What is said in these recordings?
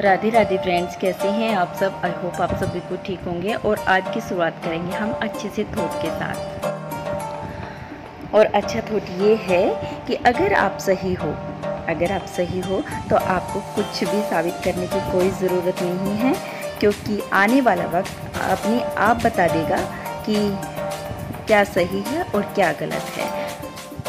Radhe Radhe friends, कैसे हैं आप सब। आई होप आप सब बिल्कुल ठीक होंगे। और आज की शुरुआत करेंगे हम अच्छे से थॉट के साथ। और अच्छा थॉट ये है कि अगर आप सही हो तो आपको कुछ भी साबित करने की कोई ज़रूरत नहीं है, क्योंकि आने वाला वक्त अपने आप बता देगा कि क्या सही है और क्या गलत है।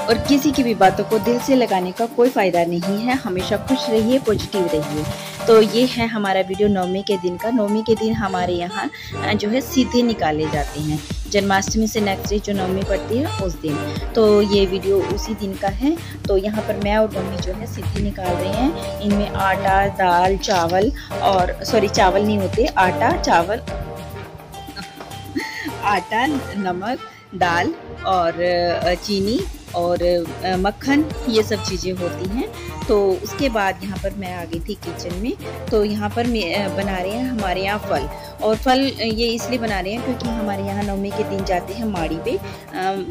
और किसी की भी बातों को दिल से लगाने का कोई फ़ायदा नहीं है। हमेशा खुश रहिए, पॉजिटिव रहिए। तो ये है हमारा वीडियो नवमी के दिन का। नवमी के दिन हमारे यहाँ जो है सीधे निकाले जाते हैं। जन्माष्टमी से नेक्स्ट डे जो नवमी पड़ती है उस दिन। तो ये वीडियो उसी दिन का है। तो यहाँ पर मैं और मम्मी जो है सीधे निकाल रहे हैं। इनमें आटा, दाल, चावल और चावल नहीं होते, आटा, चावल, आटा, नमक, दाल और चीनी और मक्खन, ये सब चीज़ें होती हैं। तो उसके बाद यहाँ पर मैं आ गई थी किचन में। तो यहाँ पर बना रहे हैं हमारे यहाँ फल। और फल ये इसलिए बना रहे हैं क्योंकि हमारे यहाँ नवमी के दिन जाते हैं माड़ी पे,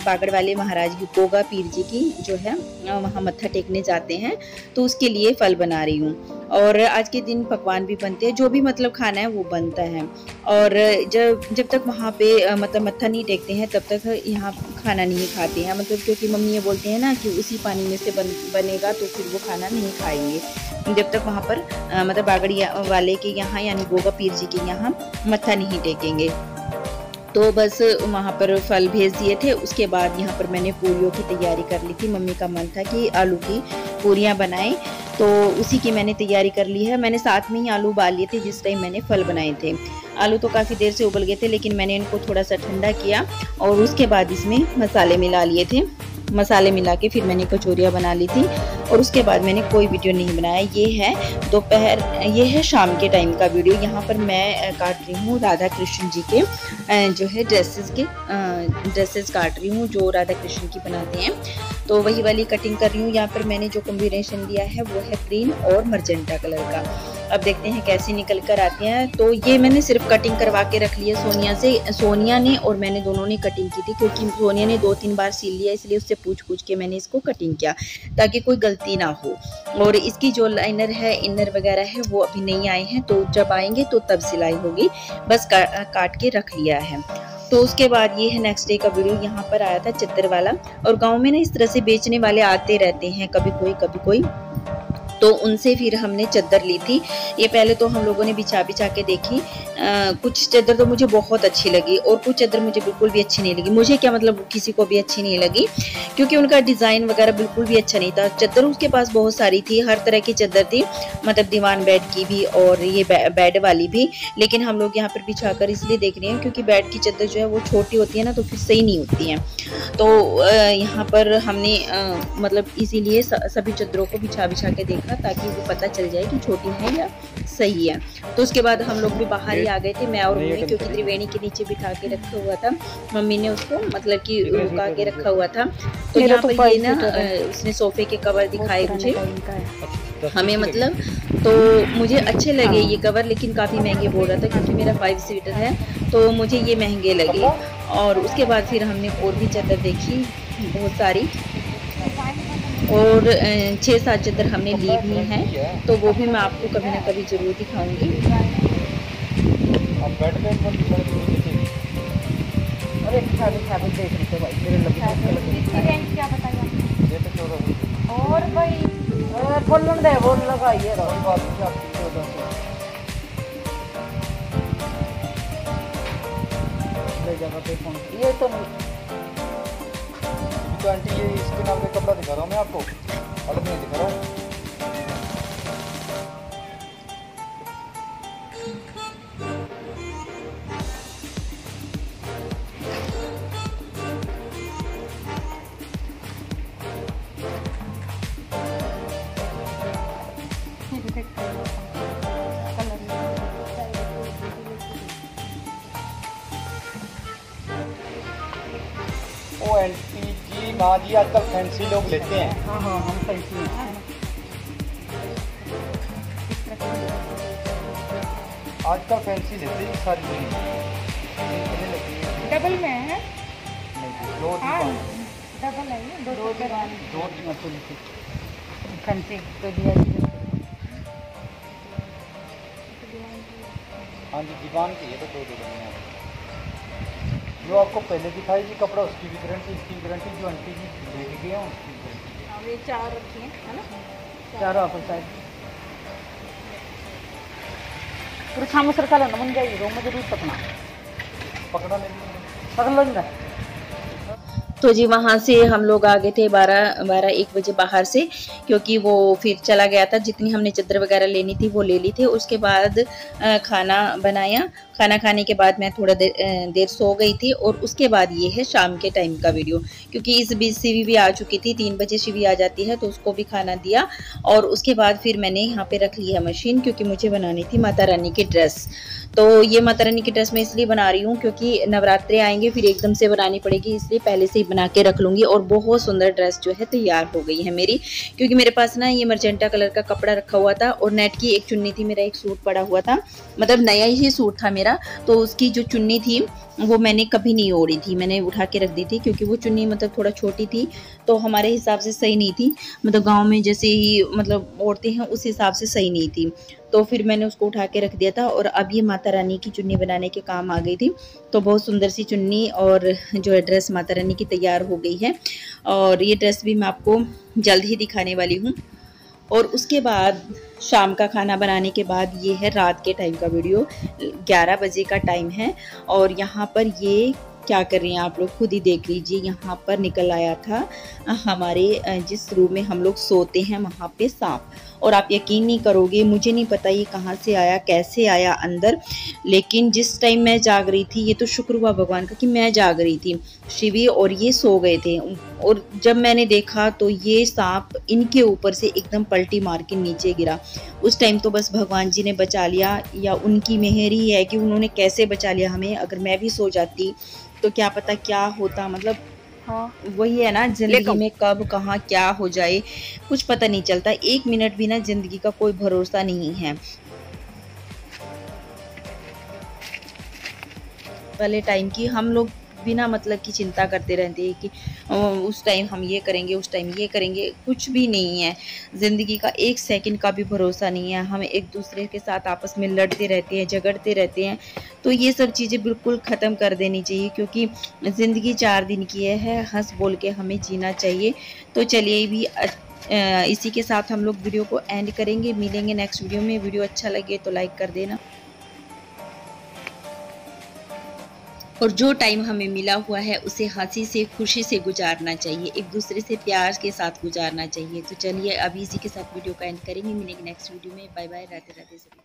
बागड़ वाले महाराज की, गोगा पीर जी की जो है वहाँ मत्था टेकने जाते हैं। तो उसके लिए फल बना रही हूँ। और आज के दिन पकवान भी बनते हैं, जो भी मतलब खाना है वो बनता है। और जब तक वहाँ पे मतलब मत्था नहीं टेकते हैं तब तक यहाँ खाना नहीं खाते हैं। मतलब क्योंकि मम्मी ये बोलते हैं ना कि उसी पानी में से बनेगा, तो फिर वो खाना नहीं खाएंगे जब तक वहाँ पर मतलब बागड़ी वाले के यहाँ यानी गोगा पीर जी के यहाँ मत्था नहीं टेकेंगे। तो बस वहाँ पर फल भेज दिए थे। उसके बाद यहाँ पर मैंने पूरियों की तैयारी कर ली थी। मम्मी का मन था कि आलू की पूरियाँ बनाएं, तो उसी की मैंने तैयारी कर ली है। मैंने साथ में ही आलू उबाल लिए थे जिस टाइम मैंने फल बनाए थे। आलू तो काफ़ी देर से उबल गए थे, लेकिन मैंने इनको थोड़ा सा ठंडा किया और उसके बाद इसमें मसाले मिला लिए थे। मसाले मिला के फिर मैंने कचौरियाँ बना ली थी। और उसके बाद मैंने कोई वीडियो नहीं बनाया। ये है दोपहर, ये है शाम के टाइम का वीडियो। यहाँ पर मैं काट रही हूँ राधा कृष्ण जी के जो है ड्रेसेस काट रही हूँ, जो राधा कृष्ण की बनाते हैं। तो वही वाली कटिंग कर रही हूँ। यहाँ पर मैंने जो कॉम्बिनेशन दिया है वो है ग्रीन और मर्जेंटा कलर का। अब देखते हैं कैसे निकल कर आते हैं। तो ये मैंने सिर्फ कटिंग करवा के रख लिया सोनिया ने और मैंने दोनों ने कटिंग की थी, क्योंकि सोनिया ने 2-3 बार सिल लिया, इसलिए उससे पूछ के मैंने इसको कटिंग किया ताकि कोई गलती ना हो। और इसकी जो लाइनर है, इनर वगैरह है, वो अभी नहीं आए हैं, तो जब आएंगे तो तब सिलाई होगी। बस काट के रख लिया है। तो उसके बाद ये है नेक्स्ट डे का वीडियो। यहाँ पर आया था चद्दर वाला। और गांव में ना इस तरह से बेचने वाले आते रहते हैं, कभी कोई। तो उनसे फिर हमने चद्दर ली थी। ये पहले तो हम लोगों ने बिछा के देखी। कुछ चद्दर तो मुझे बहुत अच्छी लगी और कुछ चद्दर मुझे बिल्कुल भी अच्छी नहीं लगी। मुझे क्या मतलब, किसी को भी अच्छी नहीं लगी, क्योंकि उनका डिज़ाइन वगैरह बिल्कुल भी अच्छा नहीं था। चद्दर उसके पास बहुत सारी थी, हर तरह की चद्दर थी, मतलब दीवान बेड की भी और ये बेड वाली भी। लेकिन हम लोग यहाँ पर बिछा कर इसलिए देख रहे हैं क्योंकि बेड की चद्दर जो है वो छोटी होती है ना, तो फिर सही नहीं होती है। तो यहाँ पर हमने मतलब इसीलिए सभी चद्दरों को बिछा के देखा, ताकि वो पता चल जाए कि छोटी है या सही है। तो उसके बाद हम लोग भी बाहर ही आ गए थे, मैं और मम्मी, क्योंकि त्रिवेणी के नीचे बिठा के रखा हुआ था। मम्मी ने उसको मतलब कि रुका के रखा हुआ था। तो यहाँ पर ये ना उसने सोफे के कवर दिखाए मुझे, हमें मतलब, तो मुझे अच्छे लगे ये कवर, लेकिन काफ़ी महंगे बोल रहा था, क्योंकि मेरा 5 सीटर है तो मुझे ये महंगे लगे। और उसके बाद फिर हमने और भी चादर देखी बहुत सारी, और 6-7 चादर हमने ली भी हैं। तो वो भी मैं आपको कभी ना कभी ज़रूर दिखाऊंगी। और भाई बोलन दे, बोल लगाइए ये तो आंटी, ये इसके नाम का कपड़ा दिखा रहा हूँ मैं आपको, अलग नहीं दिखा रहा हूँ। ओ आंटी जी, ना जी, आजकल फैंसी लोग लेते हैं। हाँ, हम फैंसी हैं। आजकल फैंसी लेते हैं सारी चीज़। डबल में है? दो डबल है, दो फैंसी तो दिया। हाँ जी, दीवान की है तो 2 दुकानें हैं। जो आपको पहले दिखाई थी कपड़ा, उसकी भी गारंटी, इसकी भी गारंटी, जो आंटी जी लेके गए हैं उसकी भी गारंटी। हाँ, ये 4 रखी हैं, है ना? 4 आपको शायद फिर शाम सरकार ना बन जाएगी, रूम में जरूर पकड़ा नहीं। पकड़ लो ना। तो जी वहाँ से हम लोग आ गए थे 12-1 बजे बाहर से, क्योंकि वो फिर चला गया था। जितनी हमने चादर वगैरह लेनी थी वो ले ली थी। उसके बाद खाना बनाया। खाना खाने के बाद मैं थोड़ा देर सो गई थी। और उसके बाद ये है शाम के टाइम का वीडियो, क्योंकि इस बीच शिवी भी आ चुकी थी। 3 बजे शिवी आ जाती है, तो उसको भी खाना दिया। और उसके बाद फिर मैंने यहाँ पे रख ली है मशीन, क्योंकि मुझे बनानी थी माता रानी की ड्रेस। तो ये माता रानी की ड्रेस मैं इसलिए बना रही हूँ क्योंकि नवरात्रे आएंगे, फिर एकदम से बनानी पड़ेगी, इसलिए पहले से ही बना के रख लूँगी। और बहुत सुंदर ड्रेस जो है तैयार हो गई है मेरी, क्योंकि मेरे पास ना ये मर्जेंटा कलर का कपड़ा रखा हुआ था और नेट की एक चुन्नी थी। मेरा एक सूट पड़ा हुआ था, मतलब नया ही सूट था मेरा, तो उसकी जो चुन्नी थी वो मैंने कभी नहीं ओढ़ी थी, मैंने उठा के रख दी थी, क्योंकि वो चुन्नी मतलब थोड़ा छोटी थी, तो हमारे हिसाब से सही नहीं थी। मतलब गाँव में जैसे ही मतलब ओढ़ते हैं उस हिसाब से सही नहीं थी, तो फिर मैंने उसको उठा के रख दिया था। और अब ये माता रानी की चुन्नी बनाने के काम आ गई थी। तो बहुत सुंदर सी चुन्नी और जो है ड्रेस माता रानी की तैयार हो गई है। और ये ड्रेस भी मैं आपको जल्द ही दिखाने वाली हूँ। और उसके बाद शाम का खाना बनाने के बाद ये है रात के टाइम का वीडियो। 11 बजे का टाइम है और यहाँ पर ये क्या कर रही हैं आप लोग खुद ही देख लीजिए। यहाँ पर निकल आया था हमारे जिस रूम में हम लोग सोते हैं वहाँ पे सांप। और आप यकीन नहीं करोगे, मुझे नहीं पता ये कहाँ से आया, कैसे आया अंदर, लेकिन जिस टाइम मैं जाग रही थी, ये तो शुक्र हुआ भगवान का कि मैं जाग रही थी, शिवी और ये सो गए थे। और जब मैंने देखा तो ये सांप इनके ऊपर से एकदम पलटी मार के नीचे गिरा। उस टाइम तो बस भगवान जी ने बचा लिया, या उनकी मेहर ही है कि उन्होंने कैसे बचा लिया हमें। अगर मैं भी सो जाती तो क्या पता क्या होता। मतलब हाँ, वही है ना, जिंदगी में कब कहाँ क्या हो जाए कुछ पता नहीं चलता। 1 मिनट भी ना जिंदगी का कोई भरोसा नहीं है। पहले टाइम की हम लोग बिना मतलब की चिंता करते रहते हैं कि उस टाइम हम ये करेंगे, उस टाइम ये करेंगे, कुछ भी नहीं है। ज़िंदगी का 1 सेकंड का भी भरोसा नहीं है। हम एक दूसरे के साथ आपस में लड़ते रहते हैं, झगड़ते रहते हैं। तो ये सब चीज़ें बिल्कुल ख़त्म कर देनी चाहिए, क्योंकि ज़िंदगी 4 दिन की है, हंस बोल के हमें जीना चाहिए। तो चलिए भी इसी के साथ हम लोग वीडियो को एंड करेंगे। मिलेंगे नेक्स्ट वीडियो में। वीडियो अच्छा लगे तो लाइक कर देना। और जो टाइम हमें मिला हुआ है उसे हंसी से खुशी से गुजारना चाहिए, एक दूसरे से प्यार के साथ गुजारना चाहिए। तो चलिए अभी इसी के साथ वीडियो का एंड करेंगे। मिलेंगे नेक्स्ट वीडियो में। बाय बाय, राधे राधे सभी।